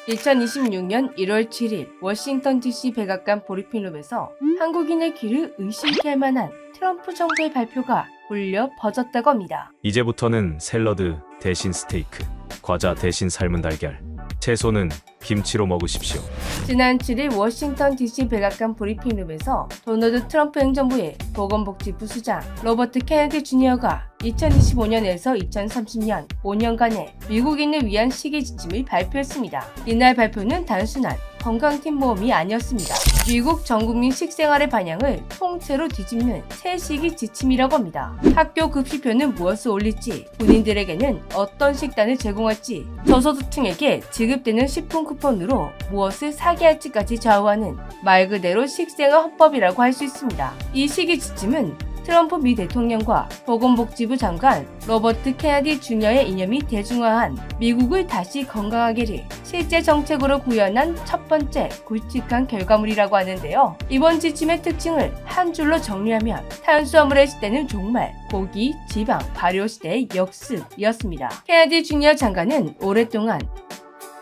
2026년 1월 7일 워싱턴 DC 백악관 브리핑룸에서 한국인의 귀를 의심케 할 만한 트럼프 정부의 발표가 울려 퍼졌다고 합니다. 이제부터는 샐러드 대신 스테이크, 과자 대신 삶은 달걀, 채소는 김치로 먹으십시오. 지난 7일 워싱턴 DC 백악관 브리핑룸에서 도널드 트럼프 행정부의 보건복지부 수장 로버트 케네디 주니어가 2025년에서 2030년 5년간의 미국인을 위한 시기 지침을 발표했습니다. 이날 발표는 단순한 건강팀 모험이 아니었습니다. 미국 전국민 식생활의 방향을 통째로 뒤집는 새 시기 지침이라고 합니다. 학교 급식표는 무엇을 올릴지, 군인들에게는 어떤 식단을 제공할지, 저소득층에게 지급되는 식품 쿠폰으로 무엇을 사게 할지까지 좌우하는 말 그대로 식생활 헌법이라고 할 수 있습니다. 이 시기 지침은 트럼프 미 대통령과 보건복지부 장관 로버트 케네디 주니어의 이념이 대중화한 미국을 다시 건강하게를 실제 정책으로 구현한 첫 번째 굵직한 결과물이라고 하는데요. 이번 지침의 특징을 한 줄로 정리하면 탄수화물의 시대는 정말 고기, 지방, 발효 시대의 역습이었습니다. 케네디 주니어 장관은 오랫동안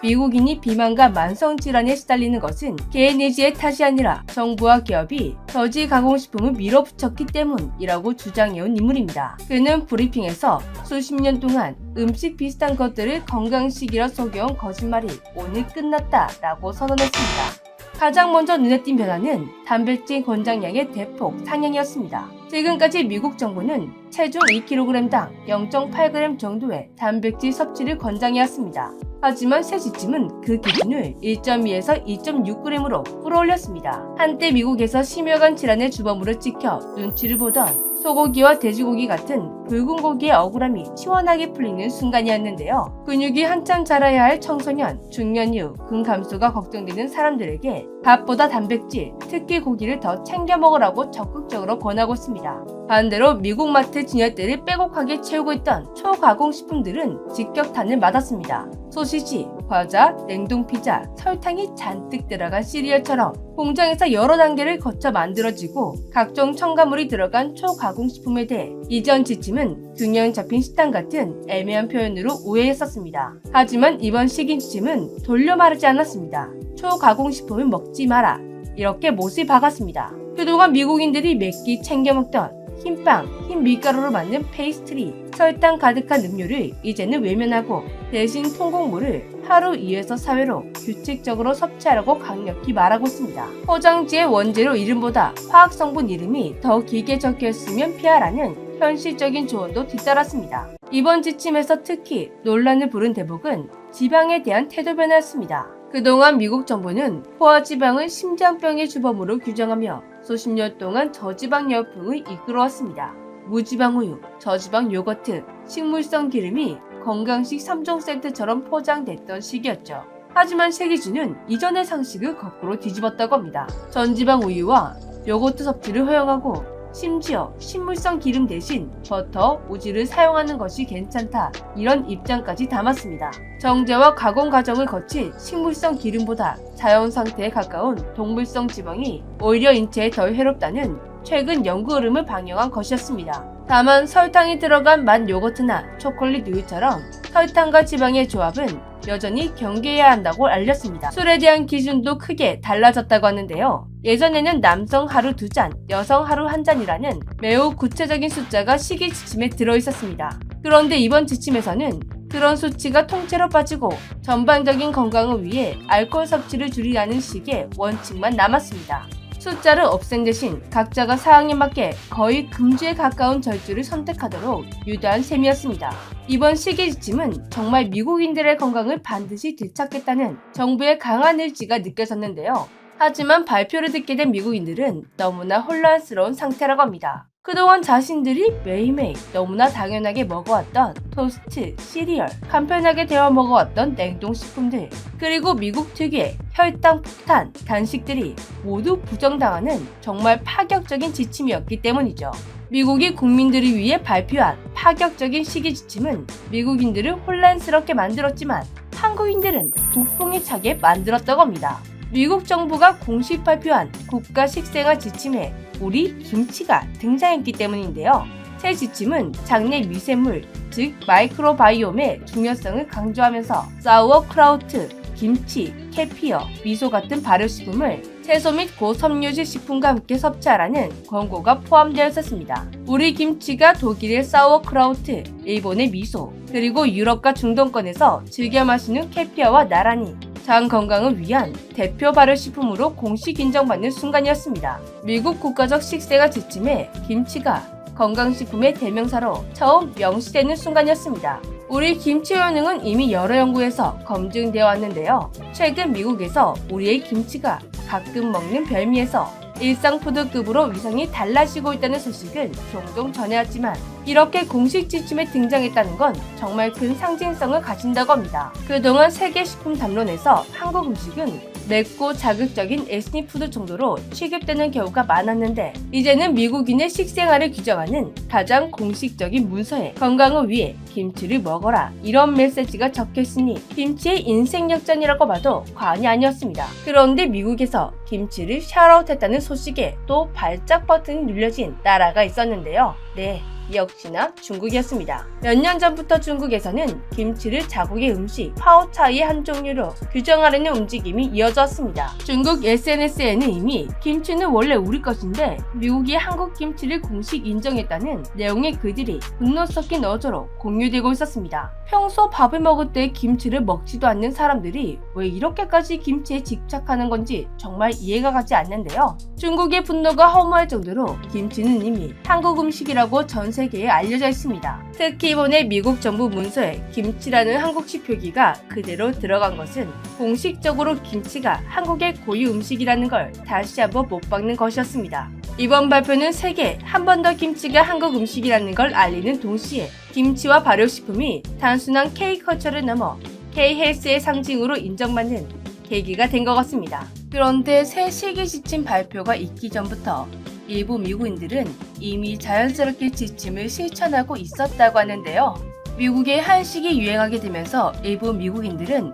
미국인이 비만과 만성질환에 시달리는 것은 개인 의지의 탓이 아니라 정부와 기업이 저지 가공식품을 밀어붙였기 때문이라고 주장해온 인물입니다. 그는 브리핑에서 수십 년 동안 음식 비슷한 것들을 건강식이라 속여온 거짓말이 오늘 끝났다라고 선언했습니다. 가장 먼저 눈에 띈 변화는 단백질 권장량의 대폭 상향이었습니다. 지금까지 미국 정부는 체중 2kg당 0.8g 정도의 단백질 섭취를 권장해왔습니다. 하지만 새 지침은 그 기준을 1.2에서 2.6g으로 끌어올렸습니다. 한때 미국에서 심혈관 질환의 주범으로 찍혀 눈치를 보던 소고기와 돼지고기 같은 붉은 고기의 억울함이 시원하게 풀리는 순간이었는데요. 근육이 한참 자라야 할 청소년, 중년 이후 근 감소가 걱정되는 사람들에게 밥보다 단백질, 특히 고기를 더 챙겨 먹으라고 적극적으로 권하고 있습니다. 반대로 미국 마트 진열대를 빼곡하게 채우고 있던 초가공식품들은 직격탄을 맞았습니다. 소시지, 과자, 냉동 피자, 설탕이 잔뜩 들어간 시리얼처럼 공장에서 여러 단계를 거쳐 만들어지고 각종 첨가물이 들어간 초가공식품에 대해 이전 지침은 균형 잡힌 식단 같은 애매한 표현으로 오해했었습니다. 하지만 이번 시기 지침은 돌려 말하지 않았습니다. 초가공식품을 먹지 마라, 이렇게 못을 박았습니다. 그동안 미국인들이 몇 끼 챙겨 먹던 흰빵, 흰 밀가루로 만든 페이스트리, 설탕 가득한 음료를 이제는 외면하고 대신 통곡물을 하루 2에서 4회로 규칙적으로 섭취하라고 강력히 말하고 있습니다. 포장지의 원재료 이름보다 화학성분 이름이 더 길게 적혀있으면 피하라는 현실적인 조언도 뒤따랐습니다. 이번 지침에서 특히 논란을 부른 대목은 지방에 대한 태도 변화였습니다. 그동안 미국 정부는 포화지방을 심장병의 주범으로 규정하며 수십 년 동안 저지방 열풍을 이끌어왔습니다. 무지방 우유, 저지방 요거트, 식물성 기름이 건강식 3종 세트처럼 포장됐던 시기였죠. 하지만 새 기준은 이전의 상식을 거꾸로 뒤집었다고 합니다. 전지방 우유와 요거트 섭취를 허용하고 심지어 식물성 기름 대신 버터, 우유를 사용하는 것이 괜찮다, 이런 입장까지 담았습니다. 정제와 가공 과정을 거친 식물성 기름보다 자연 상태에 가까운 동물성 지방이 오히려 인체에 덜 해롭다는 최근 연구 흐름을 반영한 것이었습니다. 다만 설탕이 들어간 맛 요거트나 초콜릿 우유처럼 설탕과 지방의 조합은 여전히 경계해야 한다고 알렸습니다. 술에 대한 기준도 크게 달라졌다고 하는데요. 예전에는 남성 하루 2잔, 여성 하루 1잔이라는 매우 구체적인 숫자가 시기 지침에 들어있었습니다. 그런데 이번 지침에서는 그런 수치가 통째로 빠지고 전반적인 건강을 위해 알코올 섭취를 줄이라는 식의 원칙만 남았습니다. 숫자를 없앤 대신 각자가 사항에 맞게 거의 금주에 가까운 절주를 선택하도록 유도한 셈이었습니다. 이번 시기 지침은 정말 미국인들의 건강을 반드시 되찾겠다는 정부의 강한 의지가 느껴졌는데요. 하지만 발표를 듣게 된 미국인들은 너무나 혼란스러운 상태라고 합니다. 그동안 자신들이 매일매일 너무나 당연하게 먹어왔던 토스트, 시리얼, 간편하게 데워 먹어왔던 냉동식품들, 그리고 미국 특유의 혈당 폭탄, 간식들이 모두 부정당하는 정말 파격적인 지침이었기 때문이죠. 미국이 국민들을 위해 발표한 파격적인 시기 지침은 미국인들을 혼란스럽게 만들었지만 한국인들은 북풍에 차게 만들었다고 합니다. 미국 정부가 공식 발표한 국가 식생활 지침에 우리 김치가 등장했기 때문인데요. 새 지침은 장내 미생물, 즉 마이크로바이옴의 중요성을 강조하면서 사우어크라우트, 김치, 캐피어, 미소 같은 발효식품을 채소 및 고섬유질 식품과 함께 섭취하라는 권고가 포함되어 있었습니다. 우리 김치가 독일의 사우어크라우트, 일본의 미소, 그리고 유럽과 중동권에서 즐겨 마시는 캐피어와 나란히 장 건강을 위한 대표 발효식품으로 공식 인정받는 순간이었습니다. 미국 국가적 식세가 지침해 김치가 건강식품의 대명사로 처음 명시되는 순간이었습니다. 우리 김치 효능은 이미 여러 연구에서 검증되어 왔는데요. 최근 미국에서 우리의 김치가 가끔 먹는 별미에서 일상 푸드급으로 위상이 달라지고 있다는 소식은 종종 전해왔지만 이렇게 공식 지침에 등장했다는 건 정말 큰 상징성을 가진다고 합니다. 그동안 세계식품 담론에서 한국 음식은 맵고 자극적인 에스니푸드 정도로 취급되는 경우가 많았는데 이제는 미국인의 식생활을 규정하는 가장 공식적인 문서에 건강을 위해 김치를 먹어라 이런 메시지가 적혀있으니 김치의 인생 역전이라고 봐도 과언이 아니었습니다. 그런데 미국에서 김치를 샤웃했다는 소식에 또 발작 버튼이 눌려진 나라가 있었는데요. 네, 역시나 중국이었습니다. 몇 년 전부터 중국에서는 김치를 자국의 음식 파오차이의 한 종류로 규정하려는 움직임이 이어져 왔습니다. 중국 SNS에는 이미 김치는 원래 우리 것인데 미국이 한국 김치를 공식 인정했다는 내용의 글들이 분노 섞인 어조로 공유되고 있었습니다. 평소 밥을 먹을 때 김치를 먹지도 않는 사람들이 왜 이렇게까지 김치에 집착하는 건지 정말 이해가 가지 않는데요. 중국의 분노가 허무할 정도로 김치는 이미 한국 음식이라고 전 세계에 알려져 있습니다. 특히 이번에 미국 정부 문서에 김치라는 한국식 표기가 그대로 들어간 것은 공식적으로 김치가 한국의 고유 음식이라는 걸 다시 한번 못 박는 것이었습니다. 이번 발표는 세계 한 번 더 김치가 한국 음식이라는 걸 알리는 동시에 김치와 발효식품이 단순한 K컬처를 넘어 K헬스의 상징으로 인정받는 계기가 된 것 같습니다. 그런데 새 시기 지침 발표가 있기 전부터 일부 미국인들은 이미 자연스럽게 지침을 실천하고 있었다고 하는데요. 미국의 한식이 유행하게 되면서 일부 미국인들은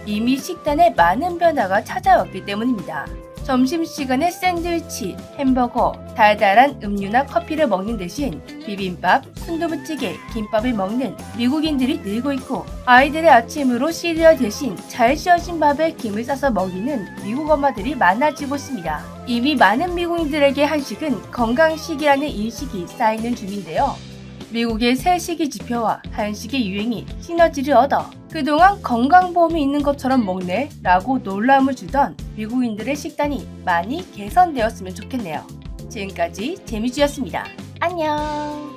이미 식단에 많은 변화가 찾아왔기 때문입니다. 점심시간에 샌드위치, 햄버거, 달달한 음료나 커피를 먹는 대신 비빔밥, 순두부찌개, 김밥을 먹는 미국인들이 늘고 있고 아이들의 아침으로 시리얼 대신 잘 씌어진 밥에 김을 싸서 먹이는 미국 엄마들이 많아지고 있습니다. 이미 많은 미국인들에게 한식은 건강식이라는 인식이 쌓이는 중인데요. 미국의 새 시기 지표와 한식의 유행이 시너지를 얻어 그동안 건강보험이 있는 것처럼 먹네 라고 놀라움을 주던 미국인들의 식단이 많이 개선되었으면 좋겠네요. 지금까지 재미주였습니다. 안녕.